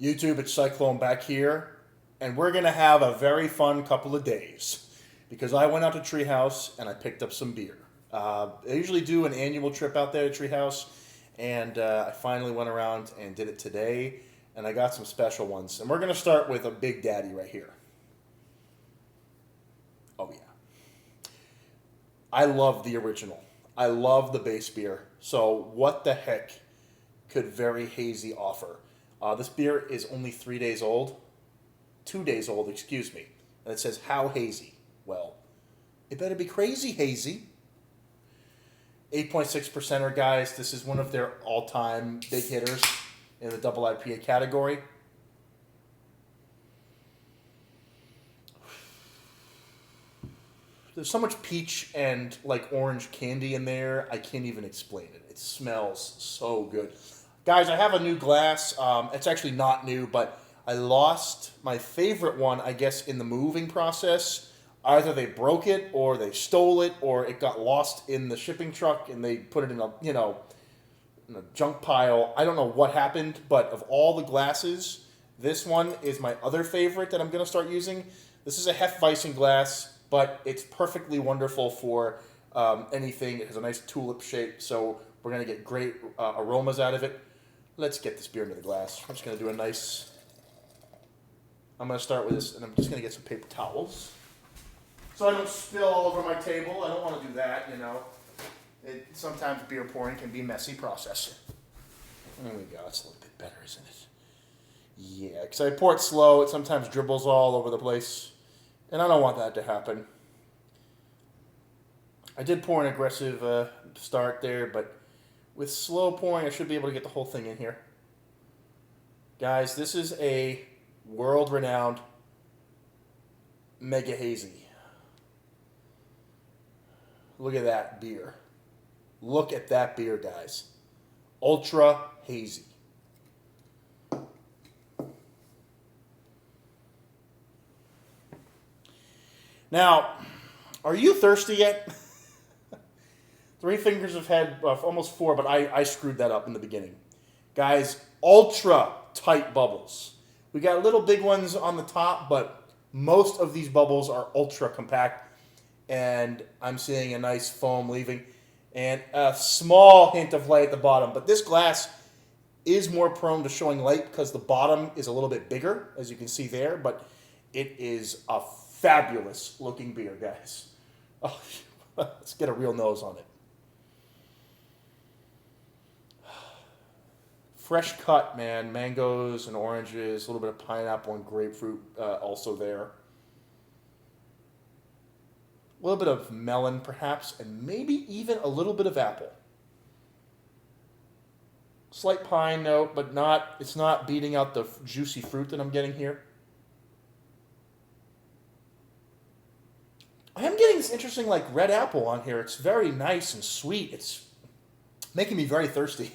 YouTube, it's CyClone back here, and we're going to have a very fun couple of days because I went out to Treehouse and I picked up some beer. I usually do an annual trip out there to Treehouse, and I finally went around and did it today, and I got some special ones. And we're going to start with a Big Daddy right here. Oh, yeah. I love the original. I love the base beer. So what the heck could Very Hazy offer? This beer is only 3 days old. 2 days old, excuse me. And it says, how hazy? Well, it better be crazy hazy. 8.6%er, guys. This is one of their all-time big hitters in the double IPA category. There's so much peach and like orange candy in there, I can't even explain it. It smells so good. Guys, I have a new glass. It's actually not new, but I lost my favorite one, I guess, in the moving process. Either they broke it, or they stole it, or it got lost in the shipping truck and they put it in a, in a junk pile. I don't know what happened, but of all the glasses, this one is my other favorite that I'm going to start using. This is a Hefeweizen glass, but it's perfectly wonderful for anything. It has a nice tulip shape, so we're going to get great aromas out of it. Let's get this beer into the glass. I'm just going to do a nice... I'm going to start with this, and I'm just going to get some paper towels. So I don't spill all over my table. I don't want to do that, Sometimes beer pouring can be a messy process. There we go. That's a little bit better, isn't it? Yeah, because I pour it slow. It sometimes dribbles all over the place. And I don't want that to happen. I did pour an aggressive start there, but with slow pouring, I should be able to get the whole thing in here. Guys, this is a world-renowned Mega Hazy. Look at that beer. Look at that beer, guys. Ultra Hazy. Now, are you thirsty yet? 3 fingers have had almost 4, but I screwed that up in the beginning. Guys, ultra tight bubbles. We got little big ones on the top, but most of these bubbles are ultra compact. And I'm seeing a nice foam leaving. And a small hint of light at the bottom. But this glass is more prone to showing light because the bottom is a little bit bigger, as you can see there. But it is a fabulous looking beer, guys. Oh, let's get a real nose on it. Fresh cut, man. Mangoes and oranges, a little bit of pineapple and grapefruit also there. A little bit of melon, perhaps, and maybe even a little bit of apple. Slight pine note, but it's not beating out the juicy fruit that I'm getting here. I am getting this interesting, red apple on here. It's very nice and sweet. It's making me very thirsty.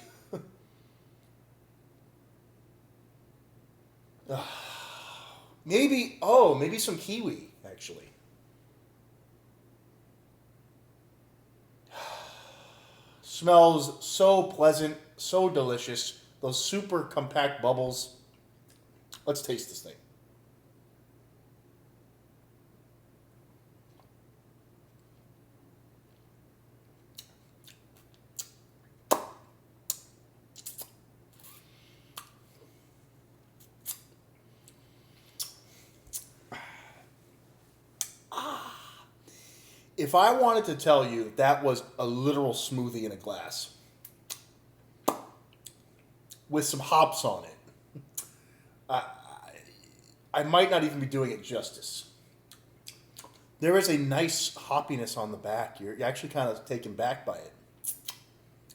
Maybe some kiwi, actually. Smells so pleasant, so delicious. Those super compact bubbles. Let's taste this thing. If I wanted to tell you that was a literal smoothie in a glass with some hops on it, I might not even be doing it justice. There is a nice hoppiness on the back. You're actually kind of taken back by it.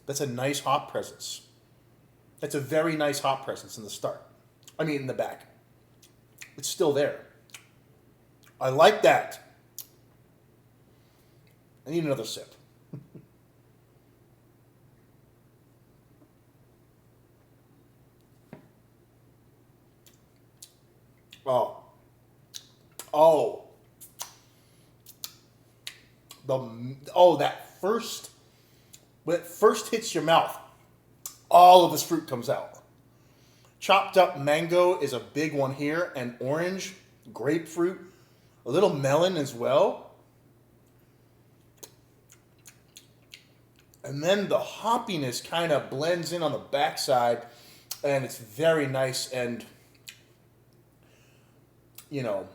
That's a nice hop presence. That's a very nice hop presence in the start. In the back. It's still there. I like that. I need another sip. Oh. When it first hits your mouth, all of this fruit comes out. Chopped up mango is a big one here, and orange, grapefruit, a little melon as well. And then the hoppiness kind of blends in on the backside, and it's very nice. And, you know,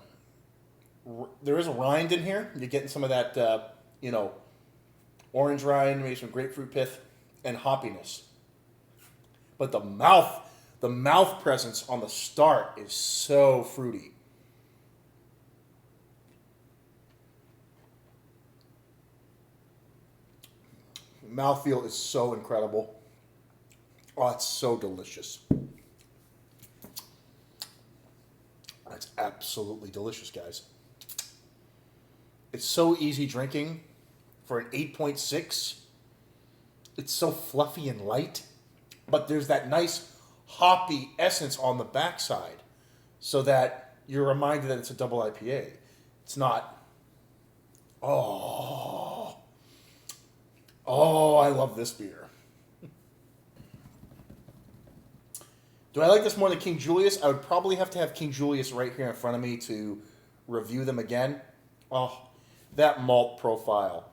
there is a rind in here. You're getting some of that, orange rind, maybe some grapefruit pith, and hoppiness. But the mouth presence on the start is so fruity. Mouthfeel is so incredible. Oh, it's so delicious. It's absolutely delicious, guys. It's so easy drinking for an 8.6. It's so fluffy and light, but there's that nice hoppy essence on the backside so that you're reminded that it's a double IPA. It's not, oh, I love this beer. Do I like this more than King Julius? I would probably have to have King Julius right here in front of me to review them again. Oh, that malt profile.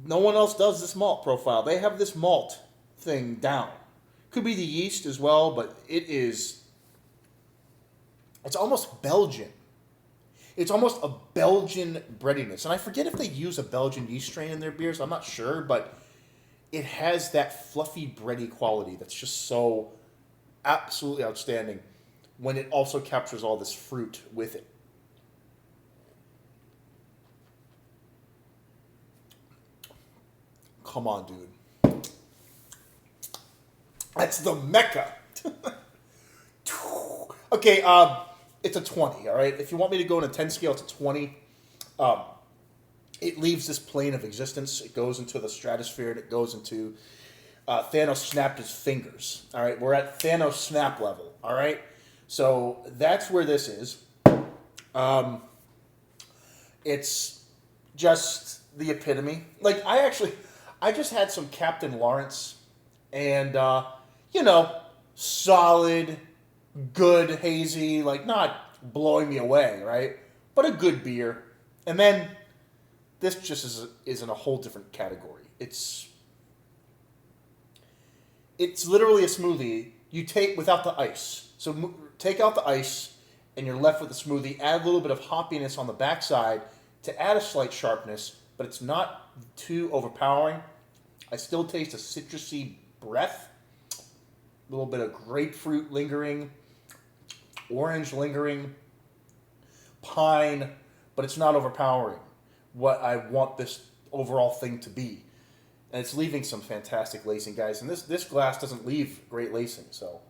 No one else does this malt profile. They have this malt thing down. Could be the yeast as well, but it's almost Belgian. It's almost a Belgian breadiness. And I forget if they use a Belgian yeast strain in their beers. I'm not sure, but it has that fluffy, bready quality that's just so absolutely outstanding when it also captures all this fruit with it. Come on, dude. That's the Mecca. Okay, it's a 20, all right? If you want me to go on a 10 scale, it's a 20. It leaves this plane of existence. It goes into the stratosphere, and it goes into Thanos snapped his fingers, all right? We're at Thanos snap level, all right? So that's where this is. It's just the epitome. Like, I just had some Captain Lawrence, and, solid, good hazy, like not blowing me away, right? But a good beer. And then this just is in a whole different category. It's literally a smoothie you take without the ice. So take out the ice, and you're left with a smoothie. Add a little bit of hoppiness on the backside to add a slight sharpness, but it's not too overpowering. I still taste a citrusy breath, a little bit of grapefruit lingering, orange lingering, pine, but it's not overpowering what I want this overall thing to be. And it's leaving some fantastic lacing, guys. And this glass doesn't leave great lacing, so.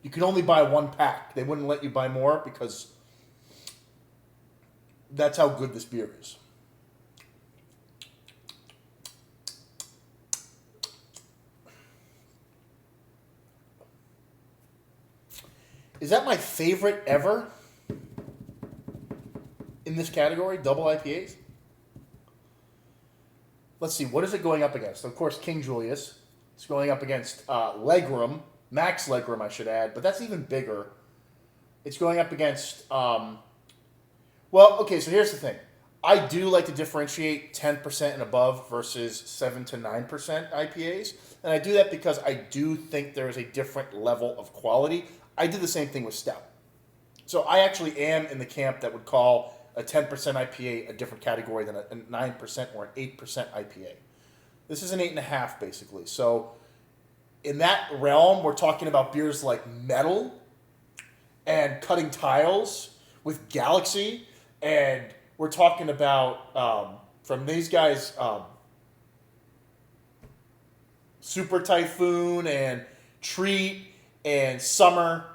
You can only buy one pack. They wouldn't let you buy more because that's how good this beer is. Is that my favorite ever in this category, double IPAs? Let's see, what is it going up against? Of course, King Julius. It's going up against Legroom, Max Legroom, I should add, but that's even bigger. It's going up against, so here's the thing. I do like to differentiate 10% and above versus 7 to 9% IPAs, and I do that because I do think there is a different level of quality. I do the same thing with stout. So I actually am in the camp that would call a 10% IPA a different category than a 9% or an 8% IPA. This is an 8.5, basically. So in that realm, we're talking about beers like Metal and Cutting Tiles with Galaxy, and we're talking about, from these guys, Super Typhoon and Treat and Summer,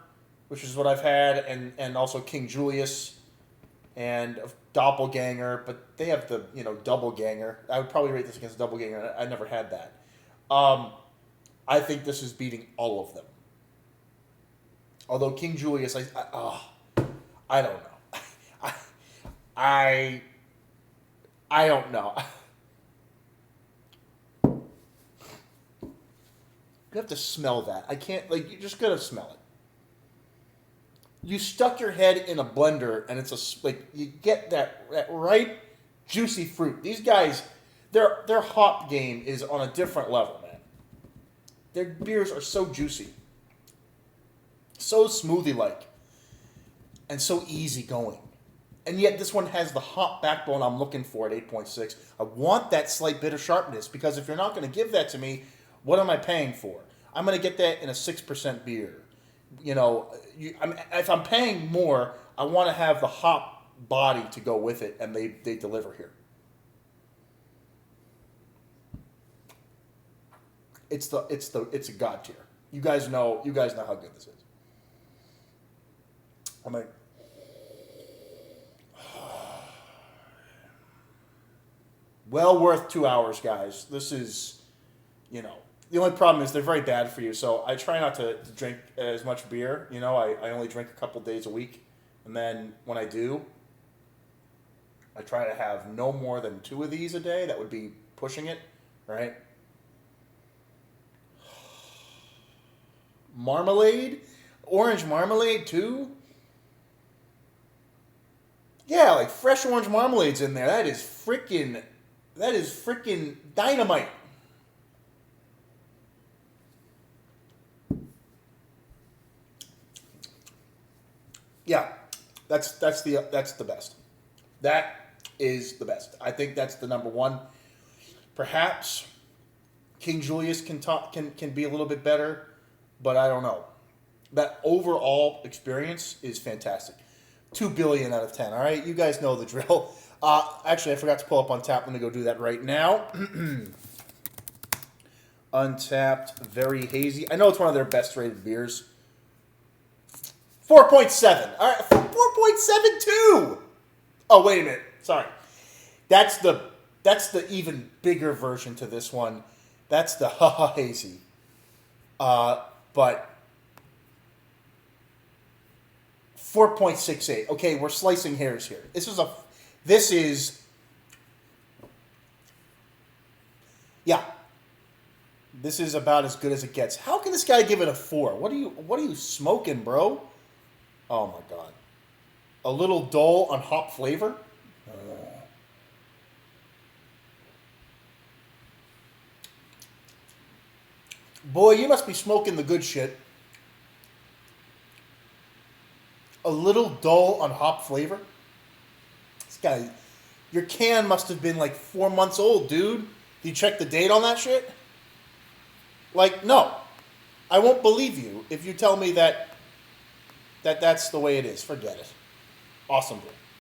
which is what I've had, and also King Julius and Doppelganger, but they have the, Double Ganger. I would probably rate this against Double Ganger. I never had that. I think this is beating all of them. Although King Julius, I don't know. I, I, I don't know. You have to smell that. I can't, like, you just gotta smell it. You stuck your head in a blender and it's like, you get that ripe, juicy fruit. These guys, their hop game is on a different level, man. Their beers are so juicy, so smoothie like, and so easy going. And yet this one has the hop backbone I'm looking for at 8.6. I want that slight bit of sharpness because if you're not going to give that to me, what am I paying for? I'm going to get that in a 6% beer. You know, if I'm paying more, I want to have the hop body to go with it, and they deliver here. It's a god tier. You guys know how good this is. I mean, well worth 2 hours, guys. This is, you know, the only problem is they're very bad for you. So I try not to drink as much beer. You know, I only drink a couple days a week. And then when I do, I try to have no more than 2 of these a day. That would be pushing it, right? Marmalade? Orange marmalade too? Yeah, like fresh orange marmalade's in there. That is freaking dynamite. Yeah, that's the best. That is the best. I think that's the number one. Perhaps King Julius can be a little bit better, but I don't know. That overall experience is fantastic. 2 billion out of 10. All right, you guys know the drill. Actually, I forgot to pull up Untapped. I'm gonna go do that right now. Untapped, very hazy. I know it's one of their best rated beers. 4.7. All right, 4.72. Oh, wait a minute. Sorry. That's the even bigger version to this one. That's the Hazy. But 4.68. Okay, we're slicing hairs here. Yeah. This is about as good as it gets. How can this guy give it a 4? What are you smoking, bro? Oh my god. A little dull on hop flavor? Boy, you must be smoking the good shit. A little dull on hop flavor? This guy, your can must have been like 4 months old, dude. Did you check the date on that shit? Like, no. I won't believe you if you tell me that's the way it is. Forget it. Awesome, dude.